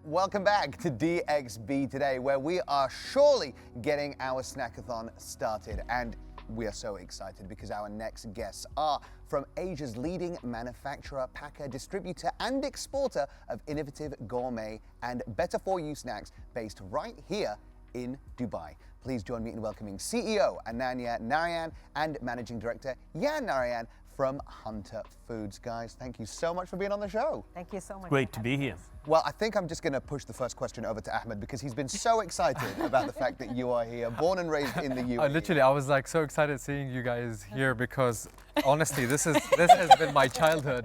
Welcome back to DXB Today, where we are surely getting our snackathon started. And we are so excited because our next guests are from Asia's leading manufacturer, packer, distributor, and exporter of innovative gourmet and better-for-you snacks based right here in Dubai. Please join me in welcoming CEO Ananya Narayan and Managing Director Yan Narayan from Hunter Foods. Guys, thank you so much for being on the show. Thank you so much. Great to be here. Well, I think I'm just going to push the first question over to Ahmed because he's been so excited about the fact that you are here, born and raised in the UAE. I was like so excited seeing you guys here because honestly, this has been my childhood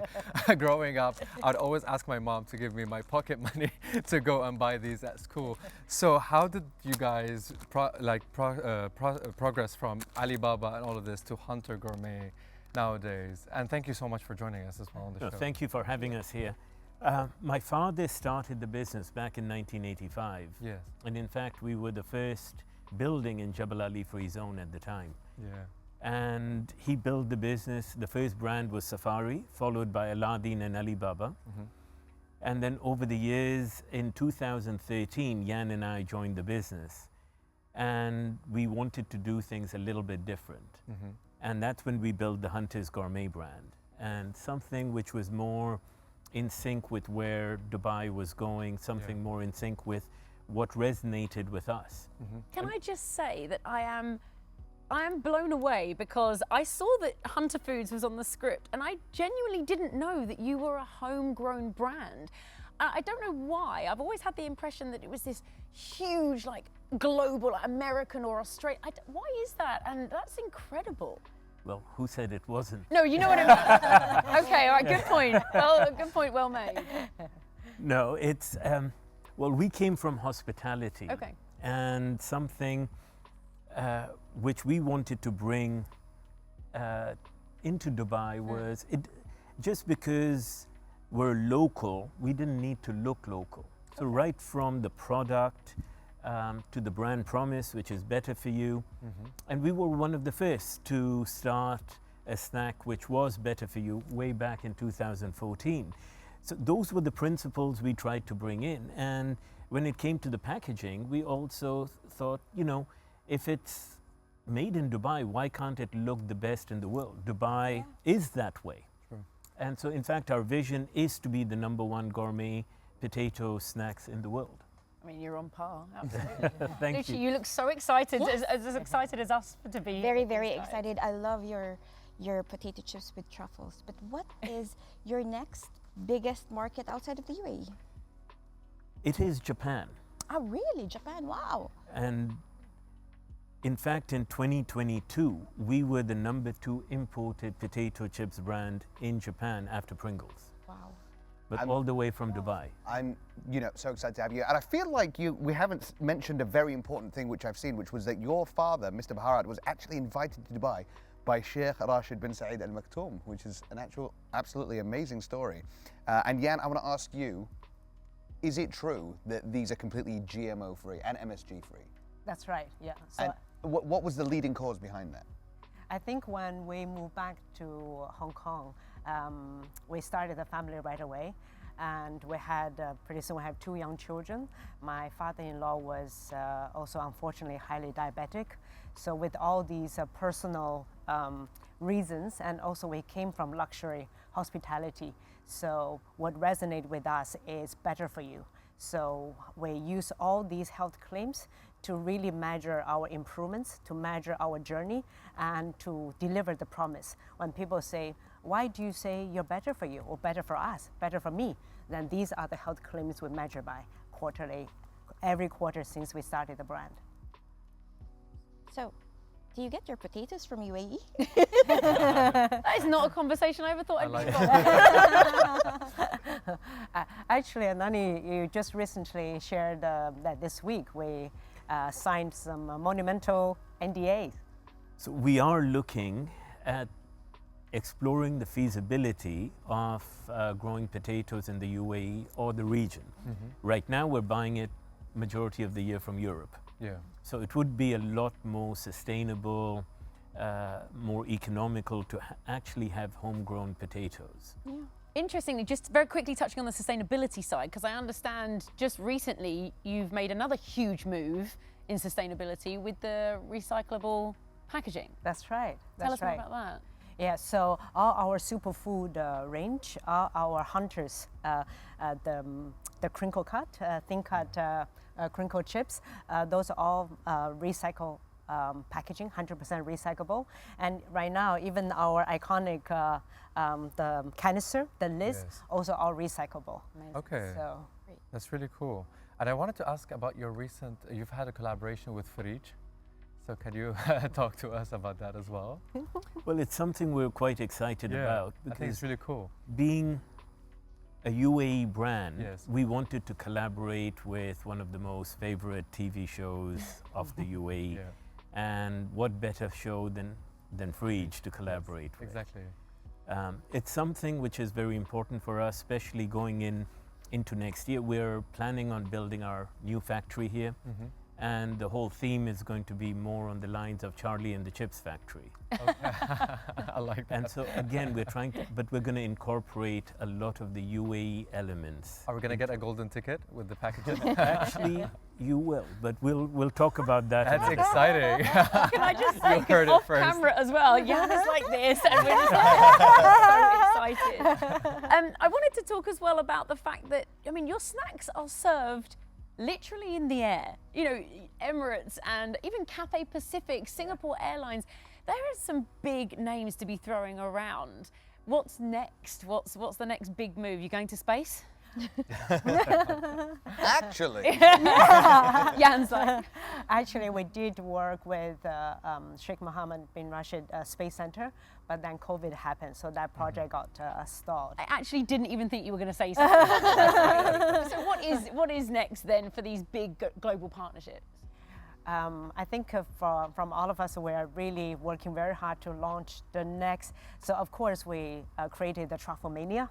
growing up. I'd always ask my mom to give me my pocket money to go and buy these at school. So how did you guys progress from Alibaba and all of this to Hunter Gourmet nowadays? And thank you so much for joining us as well on the show. Thank you for having us here. My father started the business back in 1985. Yes. And in fact, we were the first building in Jebel Ali Free Zone at the time. Yeah. And he built the business. The first brand was Safari, followed by Aladdin and Alibaba. Mm-hmm. And then over the years, in 2013, Yan and I joined the business. And we wanted to do things a little bit different. Mm-hmm. And that's when we built the Hunter's Gourmet brand. And something which was more in sync with where Dubai was going, something more in sync with what resonated with us. Mm-hmm. Can I just say that I am blown away because I saw that Hunter Foods was on the script and I genuinely didn't know that you were a homegrown brand. I don't know why. I've always had the impression that it was this huge, like global, like American or Australian. Why is that? And that's incredible. Well, who said it wasn't? No, you know what I mean. Okay, all right, good point. Well, good point, well made. No, it's, well, we came from hospitality. Okay. And something which we wanted to bring into Dubai was, just because we're local, we didn't need to look local. So right from the product to the brand promise, which is better for you. Mm-hmm. And we were one of the first to start a snack which was better for you way back in 2014. So those were the principles we tried to bring in. And when it came to the packaging, we also thought, you know, if it's made in Dubai, why can't it look the best in the world? Dubai is that way. Sure. And so in fact, our vision is to be the #1 gourmet potato snacks in the world. I mean, you're on par, absolutely. Thank Lucia, you. you look so excited, as excited as us to be. Very, very excited. I love your potato chips with truffles. But what is your next biggest market outside of the UAE? It is Japan. Oh, really? Japan? Wow. And in fact, in 2022, we were the #2 imported potato chips brand in Japan after Pringles. Wow. But all the way from Dubai. I'm, so excited to have you. And I feel like we haven't mentioned a very important thing which I've seen, which was that your father, Mr. Baharat, was actually invited to Dubai by Sheikh Rashid bin Saeed Al Maktoum, which is an absolutely amazing story. And Yan, I want to ask you, is it true that these are completely GMO free and MSG free? That's right, yeah. So And what was the leading cause behind that? I think when we moved back to Hong Kong, we started a family right away. And we had, pretty soon we have 2 young children. My father-in-law was also unfortunately highly diabetic. So with all these personal reasons, and also we came from luxury hospitality. So what resonated with us is better for you. So we use all these health claims to really measure our improvements, to measure our journey, and to deliver the promise. When people say, why do you say you're better for you, or better for us, better for me? Then these are the health claims we measure by quarterly, every quarter since we started the brand. So, do you get your potatoes from UAE? That is not a conversation I ever thought I'd be involved. Actually, Ananya, you just recently shared that this week we signed some monumental NDAs. So we are looking at exploring the feasibility of growing potatoes in the UAE or the region. Mm-hmm. Right now we're buying it majority of the year from Europe. Yeah. So it would be a lot more sustainable, more economical to actually have homegrown potatoes. Yeah. Interestingly, just very quickly touching on the sustainability side, because I understand just recently you've made another huge move in sustainability with the recyclable packaging. That's right. Tell That's us more right. about that. Yeah, so all our superfood range, all our hunters, the crinkle cut, thin cut crinkle chips, those are all recycle packaging, 100% recyclable. And right now, even our iconic the canister, the lids, Yes. also all recyclable. Okay. So That's really cool. And I wanted to ask about your recent, you've had a collaboration with Farij. So can you talk to us about that as well? Well, it's something we're quite excited about I think it's because really cool. being a UAE brand, Yes. we wanted to collaborate with one of the most favorite TV shows of the UAE. Yeah, And what better show than Farij to collaborate with? exactly. It's something which is very important for us, especially going into next year. We're planning on building our new factory here. And the whole theme is going to be more on the lines of Charlie and the Chips Factory. I like that. And so again, we're trying to, but we're going to incorporate a lot of the UAE elements. Are we going to get a golden ticket with the packaging? Actually, you will, but we'll talk about that. That's another exciting. Can I just say, You heard 'cause it off first. camera as well, Jan is like this, and we're just so excited. I wanted to talk as well about the fact that, I mean, your snacks are served literally in the air. You know, Emirates and even Cathay Pacific, Singapore Airlines, there are some big names to be throwing around. What's next? What's the next big move? You going to space? Actually, Jan's like, actually, we did work with Sheikh Mohammed bin Rashid Space Center, but then COVID happened, so that project got stalled. I actually didn't even think you were going to say something. So what is next then for these big global partnerships? I think from all of us, we're really working very hard to launch the next. So of course, we created the Truffle Mania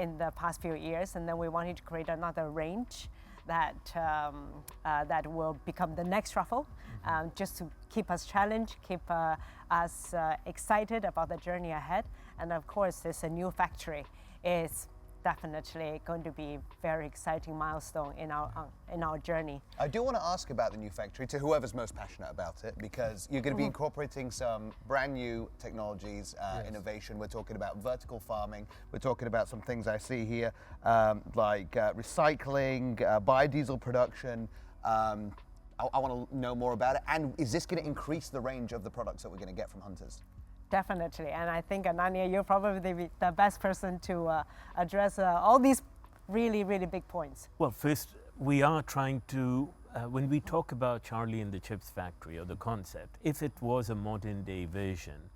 in the past few years, and then we wanted to create another range that that will become the next truffle, just to keep us challenged, keep us excited about the journey ahead. And of course, this a new factory is definitely going to be very exciting milestone in our journey. I do want to ask about the new factory to whoever's most passionate about it, because you're going to be incorporating some brand new technologies, innovation. We're talking about vertical farming. We're talking about some things I see here, like recycling, biodiesel production. I want to know more about it. And is this going to increase the range of the products that we're going to get from hunters? Definitely, and I think Ananya, you're probably the best person to address all these really, really big points. Well, first, we are trying to, when we talk about Charlie and the Chips Factory or the concept, if it was a modern day version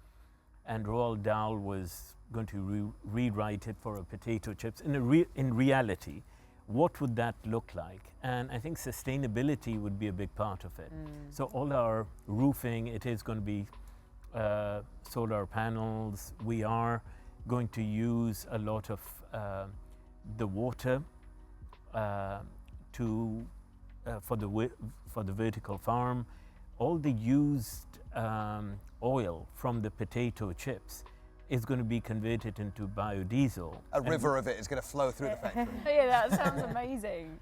and Roald Dahl was going to rewrite it for a potato chips, in reality, what would that look like? And I think sustainability would be a big part of it. So all our roofing, it is going to be solar panels. We are going to use a lot of the water for the vertical farm. All the used oil from the potato chips is going to be converted into biodiesel. A river of it is going to flow through the factory. Yeah, that sounds amazing.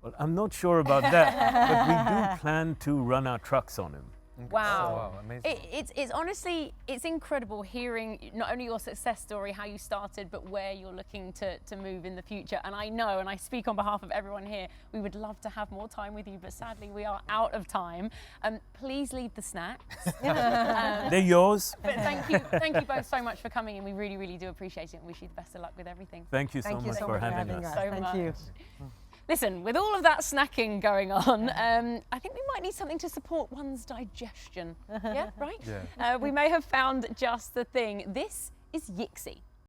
Well, I'm not sure about that, but we do plan to run our trucks on them. Wow. Oh, wow, amazing. It's honestly, it's incredible hearing not only your success story, how you started, but where you're looking to move in the future. And I know, and I speak on behalf of everyone here, we would love to have more time with you, but sadly we are out of time. Please leave the snacks. They're yours. But thank you both so much for coming in. We really, really do appreciate it and wish you the best of luck with everything. Thank you so Thank you much so for much having us. So Thank much. you. Listen, with all of that snacking going on, I think we might need something to support one's digestion. Yeah, right? Yeah. We may have found just the thing. This is Yixi.